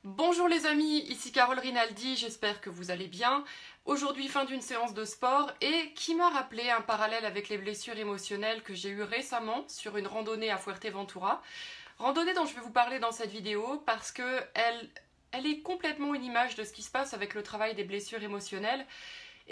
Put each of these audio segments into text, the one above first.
Bonjour les amis, ici Carole Rinaldi, j'espère que vous allez bien. Aujourd'hui, fin d'une séance de sport et qui m'a rappelé un parallèle avec les blessures émotionnelles que j'ai eues récemment sur une randonnée à Fuerteventura. Randonnée dont je vais vous parler dans cette vidéo parce que elle est complètement une image de ce qui se passe avec le travail des blessures émotionnelles.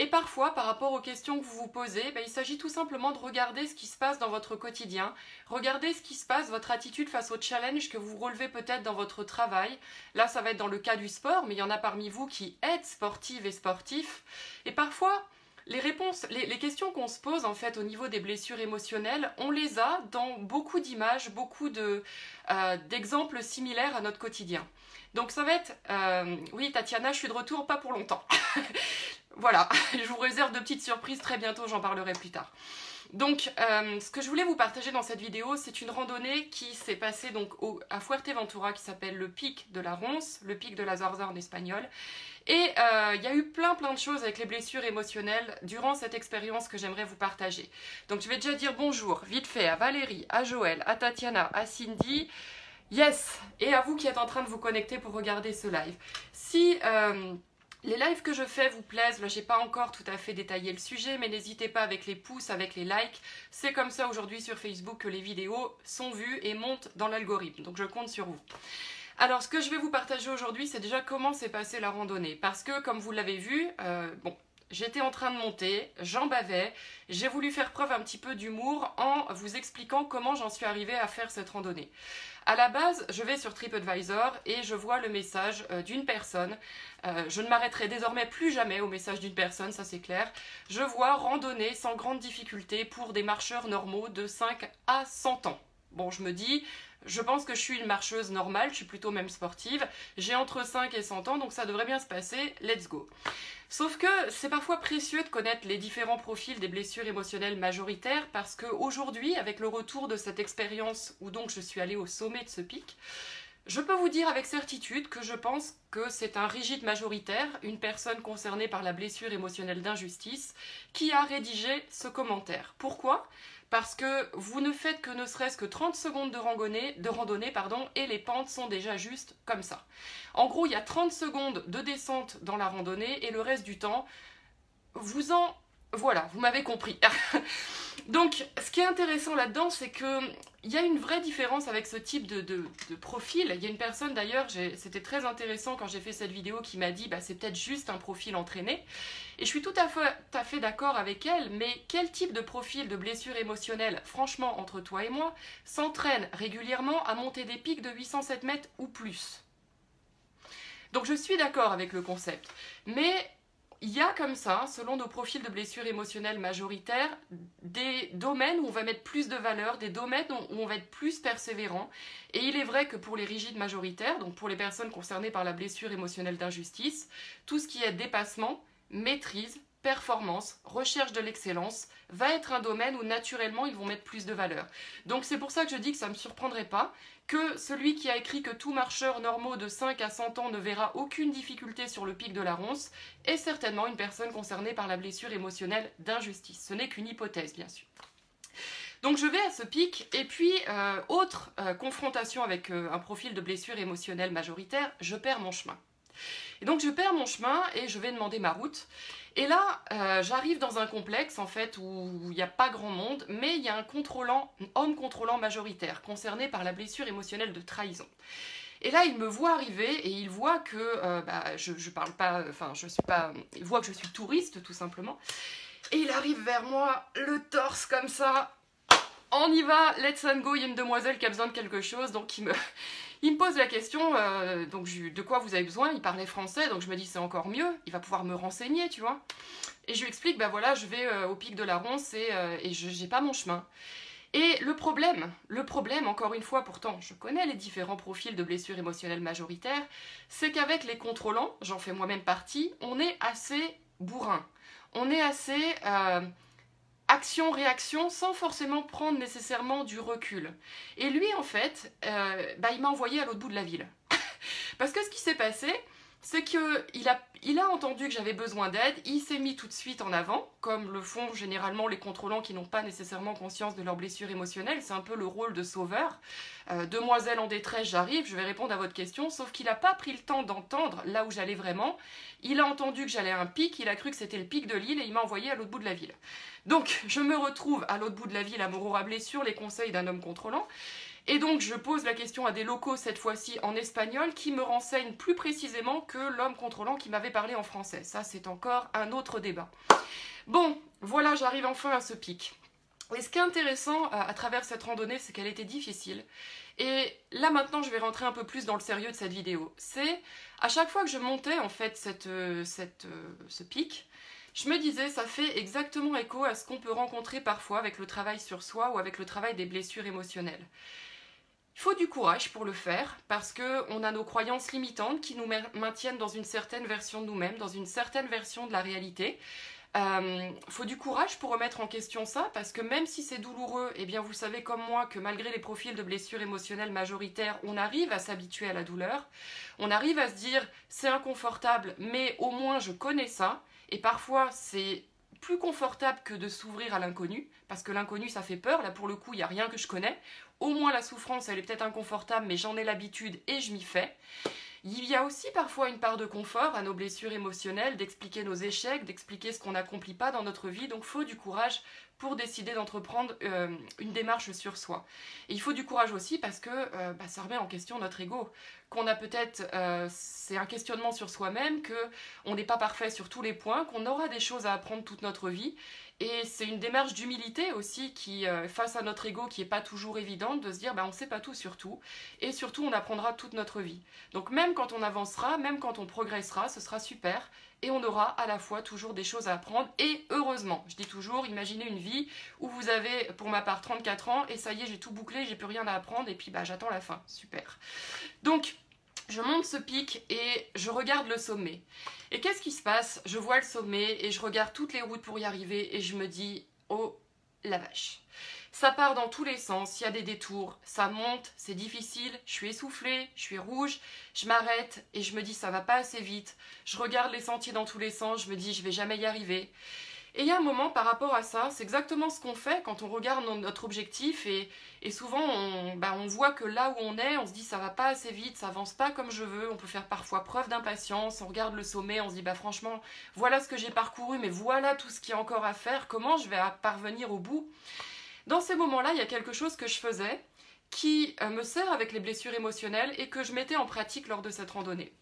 Et parfois, par rapport aux questions que vous vous posez, il s'agit tout simplement de regarder ce qui se passe dans votre quotidien, regarder ce qui se passe, votre attitude face aux challenges que vous relevez peut-être dans votre travail. Là, ça va être dans le cas du sport, mais il y en a parmi vous qui êtes sportives et sportifs. Et parfois, les réponses, les questions qu'on se pose en fait au niveau des blessures émotionnelles, on les a dans beaucoup d'images, beaucoup d'exemples similaires à notre quotidien. Donc ça va être, oui Tatiana, je suis de retour, pas pour longtemps. Voilà, je vous réserve de petites surprises très bientôt, j'en parlerai plus tard. Donc, ce que je voulais vous partager dans cette vidéo, c'est une randonnée qui s'est passée donc à Fuerteventura, qui s'appelle le pic de la Ronce, le pic de la Zarza en espagnol. Et il y a eu plein de choses avec les blessures émotionnelles durant cette expérience que j'aimerais vous partager. Donc je vais déjà dire bonjour, vite fait, à Valérie, à Joël, à Tatiana, à Cindy, yes, et à vous qui êtes en train de vous connecter pour regarder ce live. Si les lives que je fais vous plaisent, là j'ai pas encore tout à fait détaillé le sujet, mais n'hésitez pas avec les pouces, avec les likes. C'est comme ça aujourd'hui sur Facebook que les vidéos sont vues et montent dans l'algorithme, donc je compte sur vous. Alors ce que je vais vous partager aujourd'hui, c'est déjà comment s'est passée la randonnée, parce que comme vous l'avez vu, j'étais en train de monter, j'en bavais, j'ai voulu faire preuve un petit peu d'humour en vous expliquant comment j'en suis arrivée à faire cette randonnée. À la base, je vais sur TripAdvisor et je vois le message d'une personne. Je ne m'arrêterai désormais plus jamais au message d'une personne, ça c'est clair. Je vois randonnée sans grande difficulté pour des marcheurs normaux de 5 à 100 ans. Bon, je me dis, je pense que je suis une marcheuse normale, je suis plutôt même sportive. J'ai entre 5 et 100 ans, donc ça devrait bien se passer, let's go. Sauf que c'est parfois précieux de connaître les différents profils des blessures émotionnelles majoritaires parce qu'aujourd'hui, avec le retour de cette expérience où donc je suis allée au sommet de ce pic, je peux vous dire avec certitude que je pense que c'est un rigide majoritaire, une personne concernée par la blessure émotionnelle d'injustice, qui a rédigé ce commentaire. Pourquoi ? Parce que vous ne faites que ne serait-ce que 30 secondes de randonnée, et les pentes sont déjà juste comme ça. En gros, il y a 30 secondes de descente dans la randonnée et le reste du temps, voilà, vous m'avez compris. Donc, ce qui est intéressant là-dedans, c'est qu'il y a une vraie différence avec ce type de profil. Il y a une personne d'ailleurs, c'était très intéressant quand j'ai fait cette vidéo, qui m'a dit c'est peut-être juste un profil entraîné. Et je suis tout à fait d'accord avec elle, mais quel type de profil de blessure émotionnelle, franchement, entre toi et moi, s'entraîne régulièrement à monter des pics de 807 mètres ou plus? Donc je suis d'accord avec le concept, mais il y a comme ça, selon nos profils de blessures émotionnelles majoritaires, des domaines où on va mettre plus de valeur, des domaines où on va être plus persévérant. Et il est vrai que pour les rigides majoritaires, donc pour les personnes concernées par la blessure émotionnelle d'injustice, tout ce qui est dépassement, maîtrise, performance, recherche de l'excellence, va être un domaine où naturellement ils vont mettre plus de valeur. Donc c'est pour ça que je dis que ça ne me surprendrait pas que celui qui a écrit que tout marcheur normaux de 5 à 100 ans ne verra aucune difficulté sur le pic de la Ronce est certainement une personne concernée par la blessure émotionnelle d'injustice. Ce n'est qu'une hypothèse, bien sûr. Donc je vais à ce pic, et puis autre confrontation avec un profil de blessure émotionnelle majoritaire, je perds mon chemin. Et donc je perds mon chemin et je vais demander ma route. Et là, j'arrive dans un complexe en fait où il n'y a pas grand monde, mais il y a un homme contrôlant majoritaire concerné par la blessure émotionnelle de trahison. Et là, il me voit arriver et il voit que je parle pas, il voit que je suis touriste tout simplement. Et il arrive vers moi, le torse comme ça. On y va, let's go, il y a une demoiselle qui a besoin de quelque chose, donc il me pose la question, de quoi vous avez besoin? Il parlait français, donc je me dis c'est encore mieux, il va pouvoir me renseigner, tu vois. Et je lui explique, voilà, je vais au pic de la Ronce et j'ai pas mon chemin. Et le problème, encore une fois, pourtant, je connais les différents profils de blessures émotionnelles majoritaires, c'est qu'avec les contrôlants, j'en fais moi-même partie, on est assez bourrin. On est assez action-réaction sans forcément prendre nécessairement du recul. Et lui, en fait, il m'a envoyé à l'autre bout de la ville. Parce que ce qui s'est passé, c'est qu'il a entendu que j'avais besoin d'aide, il s'est mis tout de suite en avant, comme le font généralement les contrôlants qui n'ont pas nécessairement conscience de leur blessure émotionnelle, c'est un peu le rôle de sauveur. Demoiselle en détresse, j'arrive, je vais répondre à votre question, sauf qu'il n'a pas pris le temps d'entendre là où j'allais vraiment. Il a entendu que j'allais à un pic, il a cru que c'était le pic de l'île et il m'a envoyé à l'autre bout de la ville. Donc je me retrouve à l'autre bout de la ville à Morro Rabelais sur les conseils d'un homme contrôlant. Et donc je pose la question à des locaux, cette fois-ci en espagnol, qui me renseignent plus précisément que l'homme contrôlant qui m'avait parlé en français. Ça, c'est encore un autre débat. Bon, voilà, j'arrive enfin à ce pic. Et ce qui est intéressant à travers cette randonnée, c'est qu'elle était difficile. Et là, maintenant, je vais rentrer un peu plus dans le sérieux de cette vidéo. C'est, à chaque fois que je montais, en fait, ce pic, je me disais, ça fait exactement écho à ce qu'on peut rencontrer parfois avec le travail sur soi ou avec le travail des blessures émotionnelles. Il faut du courage pour le faire, parce qu'on a nos croyances limitantes qui nous maintiennent dans une certaine version de nous-mêmes, dans une certaine version de la réalité. Faut du courage pour remettre en question ça, parce que même si c'est douloureux, eh bien vous savez comme moi que malgré les profils de blessures émotionnelles majoritaires, on arrive à s'habituer à la douleur, on arrive à se dire c'est inconfortable, mais au moins je connais ça, et parfois c'est plus confortable que de s'ouvrir à l'inconnu, parce que l'inconnu ça fait peur, là pour le coup il n'y a rien que je connais, au moins la souffrance elle est peut-être inconfortable, mais j'en ai l'habitude et je m'y fais. Il y a aussi parfois une part de confort à nos blessures émotionnelles, d'expliquer nos échecs, d'expliquer ce qu'on n'accomplit pas dans notre vie, donc il faut du courage pour décider d'entreprendre une démarche sur soi. Et il faut du courage aussi parce que ça remet en question notre ego, qu'on a peut-être, c'est un questionnement sur soi-même, qu'on n'est pas parfait sur tous les points, qu'on aura des choses à apprendre toute notre vie, et c'est une démarche d'humilité aussi qui, face à notre ego qui n'est pas toujours évidente, de se dire on ne sait pas tout sur tout, et surtout on apprendra toute notre vie. Donc même quand on avancera, même quand on progressera, ce sera super, et on aura à la fois toujours des choses à apprendre, et heureusement. Je dis toujours, imaginez une vie où vous avez, pour ma part, 34 ans, et ça y est, j'ai tout bouclé, j'ai plus rien à apprendre, et puis j'attends la fin, super. Donc, je monte ce pic et je regarde le sommet. Et qu'est-ce qui se passe? Je vois le sommet et je regarde toutes les routes pour y arriver et je me dis, oh la vache. Ça part dans tous les sens, il y a des détours, ça monte, c'est difficile, je suis essoufflée, je suis rouge, je m'arrête et je me dis ça va pas assez vite. Je regarde les sentiers dans tous les sens, je me dis je vais jamais y arriver. Et il y a un moment par rapport à ça, c'est exactement ce qu'on fait quand on regarde notre objectif et souvent on voit que là où on est, on se dit ça va pas assez vite, ça avance pas comme je veux, on peut faire parfois preuve d'impatience, on regarde le sommet, on se dit franchement voilà ce que j'ai parcouru mais voilà tout ce qu'il y a encore à faire, comment je vais parvenir au bout? Dans ces moments-là, il y a quelque chose que je faisais qui me sert avec les blessures émotionnelles et que je mettais en pratique lors de cette randonnée.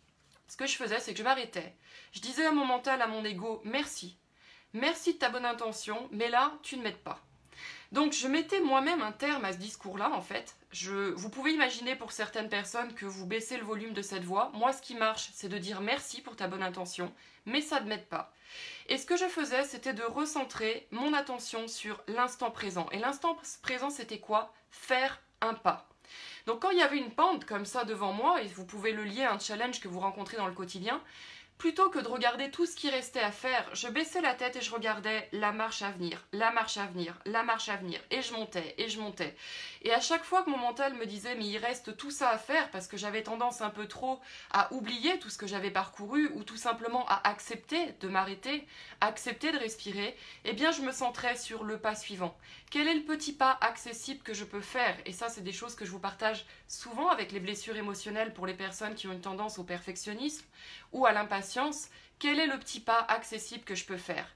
Ce que je faisais, c'est que je m'arrêtais. Je disais à mon mental, à mon ego, merci. Merci de ta bonne intention, mais là, tu ne m'aides pas. Donc, je mettais moi-même un terme à ce discours-là, en fait. Vous pouvez imaginer pour certaines personnes que vous baissez le volume de cette voix. Moi, ce qui marche, c'est de dire merci pour ta bonne intention, mais ça ne m'aide pas. Et ce que je faisais, c'était de recentrer mon attention sur l'instant présent. Et l'instant présent, c'était quoi? Faire un pas. Donc, quand il y avait une pente comme ça devant moi, et vous pouvez le lier à un challenge que vous rencontrez dans le quotidien, plutôt que de regarder tout ce qui restait à faire, je baissais la tête et je regardais la marche à venir, la marche à venir, la marche à venir. Et je montais, et je montais. Et à chaque fois que mon mental me disait « mais il reste tout ça à faire » parce que j'avais tendance un peu trop à oublier tout ce que j'avais parcouru ou tout simplement à accepter de m'arrêter, accepter de respirer, eh bien je me centrais sur le pas suivant. Quel est le petit pas accessible que je peux faire? Et ça, c'est des choses que je vous partage souvent avec les blessures émotionnelles pour les personnes qui ont une tendance au perfectionnisme ou à l'impatience. Quel est le petit pas accessible que je peux faire?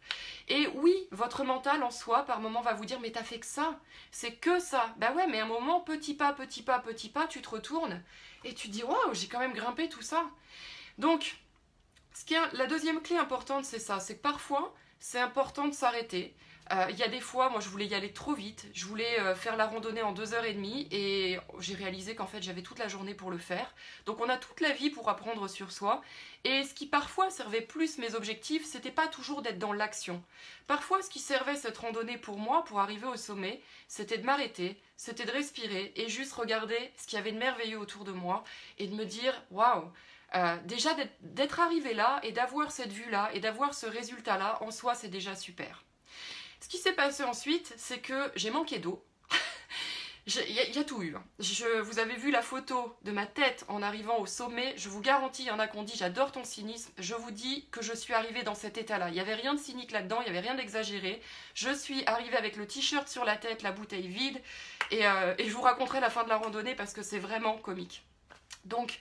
Et oui, votre mental en soi, par moment, va vous dire « mais t'as fait que ça, c'est que ça ». Ben ouais, mais à un moment, petit pas, petit pas, petit pas, tu te retournes et tu te dis « waouh, j'ai quand même grimpé tout ça ». Donc, la deuxième clé importante, c'est ça, c'est que parfois, c'est important de s'arrêter. Il y a des fois, moi je voulais y aller trop vite, je voulais faire la randonnée en 2h30 et j'ai réalisé qu'en fait j'avais toute la journée pour le faire. Donc on a toute la vie pour apprendre sur soi et ce qui parfois servait plus mes objectifs, c'était pas toujours d'être dans l'action. Parfois ce qui servait cette randonnée pour moi, pour arriver au sommet, c'était de m'arrêter, c'était de respirer et juste regarder ce qu'il y avait de merveilleux autour de moi et de me dire waouh. Déjà d'être arrivé là et d'avoir cette vue-là et d'avoir ce résultat-là, en soi, c'est déjà super. Ce qui s'est passé ensuite, c'est que j'ai manqué d'eau. Il y a tout eu. Hein. Vous avez vu la photo de ma tête en arrivant au sommet. Je vous garantis, il y en a qui ont dit j'adore ton cynisme. Je vous dis que je suis arrivée dans cet état-là. Il n'y avait rien de cynique là-dedans, il n'y avait rien d'exagéré. Je suis arrivée avec le t-shirt sur la tête, la bouteille vide. Et je vous raconterai la fin de la randonnée parce que c'est vraiment comique. Donc,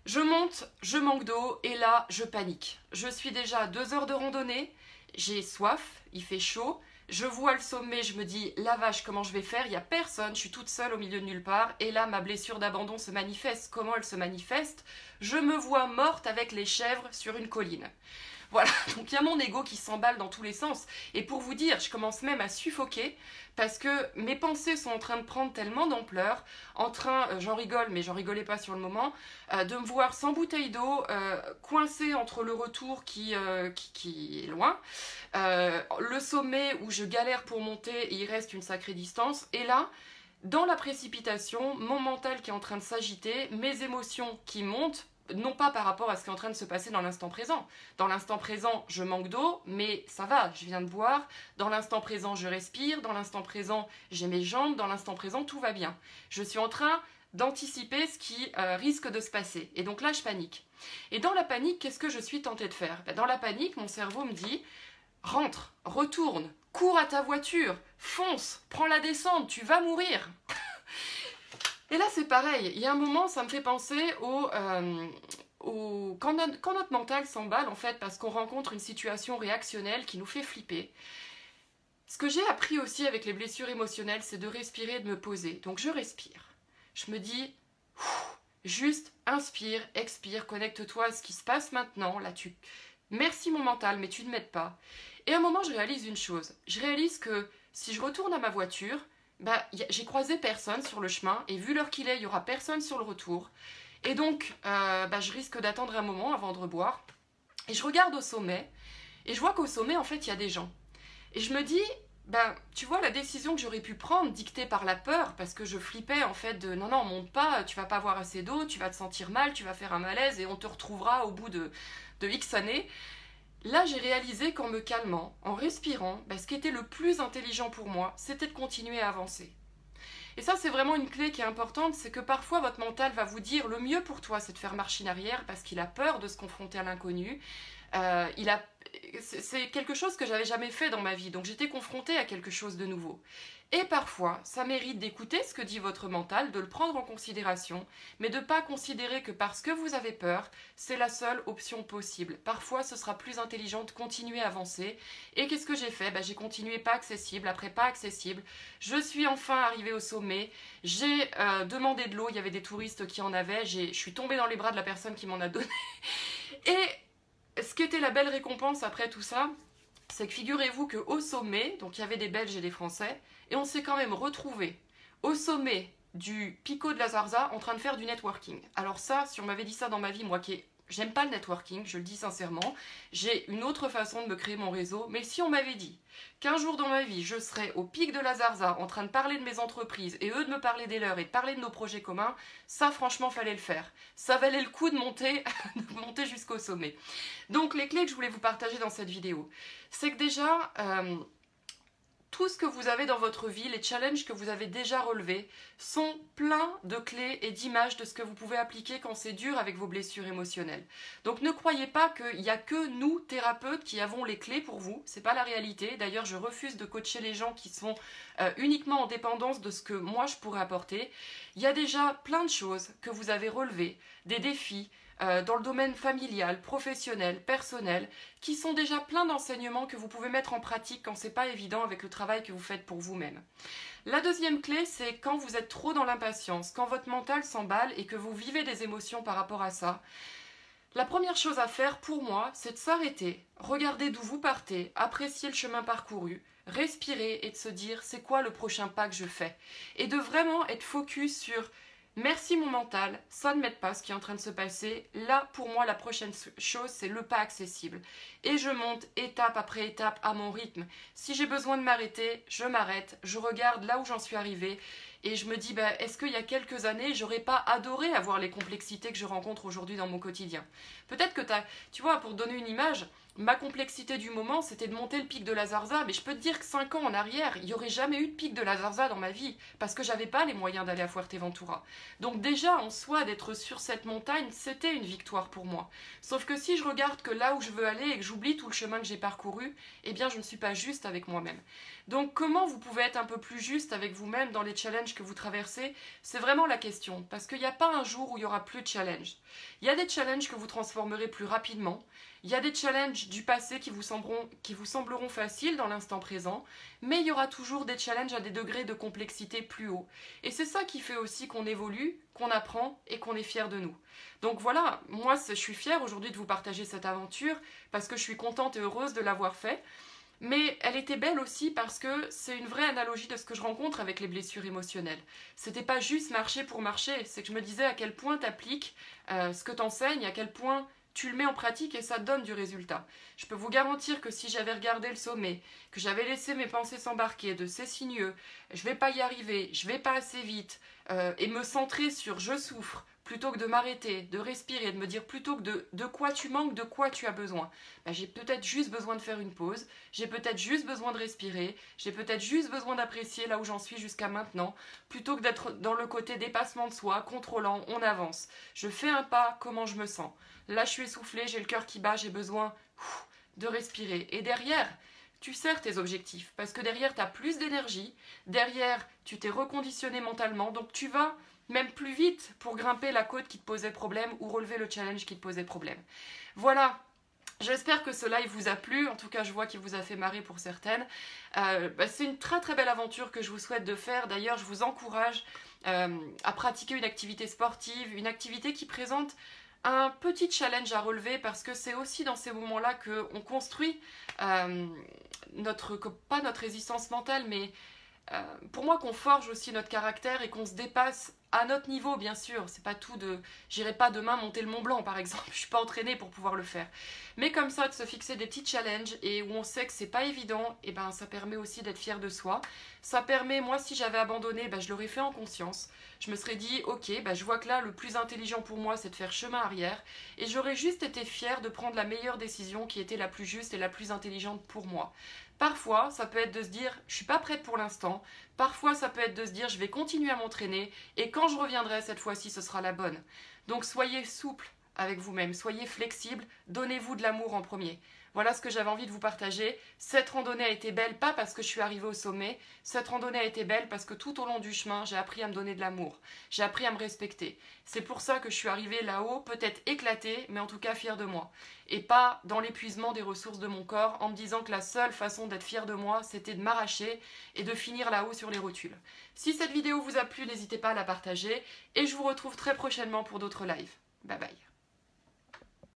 je monte, je manque d'eau et là, je panique. Je suis déjà à 2 heures de randonnée. J'ai soif, il fait chaud. Je vois le sommet, je me dis, la vache, comment je vais faire? Il n'y a personne, je suis toute seule au milieu de nulle part. Et là, ma blessure d'abandon se manifeste. Comment elle se manifeste? Je me vois morte avec les chèvres sur une colline. Voilà, donc il y a mon ego qui s'emballe dans tous les sens. Et pour vous dire, je commence même à suffoquer parce que mes pensées sont en train de prendre tellement d'ampleur, j'en rigole, mais j'en rigolais pas sur le moment, de me voir sans bouteille d'eau, coincée entre le retour qui est loin, le sommet où je galère pour monter et il reste une sacrée distance, et là, dans la précipitation, mon mental qui est en train de s'agiter, mes émotions qui montent, non pas par rapport à ce qui est en train de se passer dans l'instant présent. Dans l'instant présent, je manque d'eau, mais ça va, je viens de boire. Dans l'instant présent, je respire. Dans l'instant présent, j'ai mes jambes. Dans l'instant présent, tout va bien. Je suis en train d'anticiper ce qui risque de se passer. Et donc là, je panique. Et dans la panique, qu'est-ce que je suis tentée de faire? Dans la panique, mon cerveau me dit « Rentre, retourne, cours à ta voiture, fonce, prends la descente, tu vas mourir !» Et là, c'est pareil. Il y a un moment, ça me fait penser quand notre mental s'emballe, en fait, parce qu'on rencontre une situation réactionnelle qui nous fait flipper. Ce que j'ai appris aussi avec les blessures émotionnelles, c'est de respirer et de me poser. Donc, je respire. Je me dis, juste inspire, expire, connecte-toi à ce qui se passe maintenant. Là, merci mon mental, mais tu ne m'aides pas. Et à un moment, je réalise une chose. Je réalise que si je retourne à ma voiture, j'ai croisé personne sur le chemin et vu l'heure qu'il est, il n'y aura personne sur le retour. Et donc, je risque d'attendre un moment avant de reboire. Et je regarde au sommet et je vois qu'au sommet, en fait, il y a des gens. Et je me dis, tu vois, la décision que j'aurais pu prendre, dictée par la peur, parce que je flippais, en fait, de non, monte pas, tu vas pas avoir assez d'eau, tu vas te sentir mal, tu vas faire un malaise et on te retrouvera au bout de X années. Là, j'ai réalisé qu'en me calmant, en respirant, ce qui était le plus intelligent pour moi, c'était de continuer à avancer. Et ça, c'est vraiment une clé qui est importante, c'est que parfois votre mental va vous dire le mieux pour toi, c'est de faire machine arrière parce qu'il a peur de se confronter à l'inconnu. C'est quelque chose que j'avais jamais fait dans ma vie, donc j'étais confrontée à quelque chose de nouveau. Et parfois, ça mérite d'écouter ce que dit votre mental, de le prendre en considération, mais de ne pas considérer que parce que vous avez peur, c'est la seule option possible. Parfois, ce sera plus intelligent de continuer à avancer. Et qu'est-ce que j'ai fait? J'ai continué pas accessible, après pas accessible. Je suis enfin arrivée au sommet. J'ai demandé de l'eau, il y avait des touristes qui en avaient. Je suis tombée dans les bras de la personne qui m'en a donné. Et ce qui était la belle récompense après tout ça, c'est que figurez-vous qu'au sommet, donc il y avait des Belges et des Français, et on s'est quand même retrouvés au sommet du Pico de la Zarza en train de faire du networking. Alors ça, si on m'avait dit ça dans ma vie, moi qui j'aime pas le networking, je le dis sincèrement, j'ai une autre façon de me créer mon réseau, mais si on m'avait dit qu'un jour dans ma vie, je serais au pic de la Zarza en train de parler de mes entreprises et eux de me parler des leurs et de parler de nos projets communs, ça franchement fallait le faire. Ça valait le coup de monter, jusqu'au sommet. Donc les clés que je voulais vous partager dans cette vidéo, c'est que déjà, tout ce que vous avez dans votre vie, les challenges que vous avez déjà relevés, sont pleins de clés et d'images de ce que vous pouvez appliquer quand c'est dur avec vos blessures émotionnelles. Donc ne croyez pas qu'il n'y a que nous, thérapeutes, qui avons les clés pour vous. C'est pas la réalité. D'ailleurs, je refuse de coacher les gens qui sont uniquement en dépendance de ce que moi je pourrais apporter. Il y a déjà plein de choses que vous avez relevées, des défis, dans le domaine familial, professionnel, personnel, qui sont déjà plein d'enseignements que vous pouvez mettre en pratique quand c'est pas évident avec le travail que vous faites pour vous-même. La deuxième clé, c'est quand vous êtes trop dans l'impatience, quand votre mental s'emballe et que vous vivez des émotions par rapport à ça. La première chose à faire pour moi, c'est de s'arrêter, regarder d'où vous partez, apprécier le chemin parcouru, respirer et de se dire c'est quoi le prochain pas que je fais. Et de vraiment être focus sur merci mon mental, ça ne m'aide pas ce qui est en train de se passer. Là, pour moi, la prochaine chose, c'est le pas accessible. Et je monte étape après étape à mon rythme. Si j'ai besoin de m'arrêter, je m'arrête, je regarde là où j'en suis arrivée. Et je me dis, bah, est-ce qu'il y a quelques années, j'aurais pas adoré avoir les complexités que je rencontre aujourd'hui dans mon quotidien? Peut-être que tu vois, pour donner une image, ma complexité du moment, c'était de monter le pic de la Zarza, mais je peux te dire que 5 ans en arrière, il n'y aurait jamais eu de pic de la Zarza dans ma vie, parce que j'avais pas les moyens d'aller à Fuerteventura. Donc déjà, en soi, d'être sur cette montagne, c'était une victoire pour moi. Sauf que si je regarde que là où je veux aller et que j'oublie tout le chemin que j'ai parcouru, eh bien je ne suis pas juste avec moi-même. Donc comment vous pouvez être un peu plus juste avec vous-même dans les challenges que vous traversez? C'est vraiment la question, parce qu'il n'y a pas un jour où il n'y aura plus de challenge. Il y a des challenges que vous transformerez plus rapidement, il y a des challenges du passé qui vous sembleront faciles dans l'instant présent, mais il y aura toujours des challenges à des degrés de complexité plus hauts. Et c'est ça qui fait aussi qu'on évolue, qu'on apprend et qu'on est fier de nous. Donc voilà, moi je suis fière aujourd'hui de vous partager cette aventure, parce que je suis contente et heureuse de l'avoir fait. Mais elle était belle aussi parce que c'est une vraie analogie de ce que je rencontre avec les blessures émotionnelles. C'était pas juste marcher pour marcher, c'est que je me disais à quel point t'appliques ce que t'enseignes, à quel point tu le mets en pratique et ça donne du résultat. Je peux vous garantir que si j'avais regardé le sommet, que j'avais laissé mes pensées s'embarquer de c'est sinueux, je vais pas y arriver, je vais pas assez vite, et me centrer sur je souffre, plutôt que de m'arrêter, de respirer, de me dire plutôt que de quoi tu manques, de quoi tu as besoin. Ben, j'ai peut-être juste besoin de faire une pause, j'ai peut-être juste besoin de respirer, j'ai peut-être juste besoin d'apprécier là où j'en suis jusqu'à maintenant, plutôt que d'être dans le côté dépassement de soi, contrôlant, on avance. Je fais un pas, comment je me sens? Là je suis essoufflée, j'ai le cœur qui bat, j'ai besoin de respirer. Et derrière, tu sers tes objectifs, parce que derrière tu as plus d'énergie, derrière tu t'es reconditionné mentalement, donc tu vas même plus vite pour grimper la côte qui te posait problème ou relever le challenge qui te posait problème. Voilà, j'espère que ce live vous a plu, en tout cas je vois qu'il vous a fait marrer pour certaines. C'est une très très belle aventure que je vous souhaite de faire, d'ailleurs je vous encourage à pratiquer une activité sportive, une activité qui présente un petit challenge à relever parce que c'est aussi dans ces moments-là qu'on construit pas notre résistance mentale, mais pour moi qu'on forge aussi notre caractère et qu'on se dépasse à notre niveau, bien sûr. C'est pas tout de... J'irai pas demain monter le Mont Blanc, par exemple. Je suis pas entraînée pour pouvoir le faire. Mais comme ça, de se fixer des petits challenges et où on sait que c'est pas évident, et ben ça permet aussi d'être fier de soi. Ça permet, moi, si j'avais abandonné, ben, je l'aurais fait en conscience. Je me serais dit, ok, ben, je vois que là, le plus intelligent pour moi, c'est de faire chemin arrière. Et j'aurais juste été fière de prendre la meilleure décision qui était la plus juste et la plus intelligente pour moi. Parfois, ça peut être de se dire, je suis pas prête pour l'instant. Parfois, ça peut être de se dire, je vais continuer à m'entraîner et quand je reviendrai cette fois-ci, ce sera la bonne. Donc soyez souple avec vous-même, soyez flexible, donnez-vous de l'amour en premier. Voilà ce que j'avais envie de vous partager. Cette randonnée a été belle, pas parce que je suis arrivée au sommet, cette randonnée a été belle parce que tout au long du chemin, j'ai appris à me donner de l'amour, j'ai appris à me respecter. C'est pour ça que je suis arrivée là-haut, peut-être éclatée, mais en tout cas fière de moi. Et pas dans l'épuisement des ressources de mon corps, en me disant que la seule façon d'être fière de moi, c'était de m'arracher et de finir là-haut sur les rotules. Si cette vidéo vous a plu, n'hésitez pas à la partager, et je vous retrouve très prochainement pour d'autres lives. Bye bye.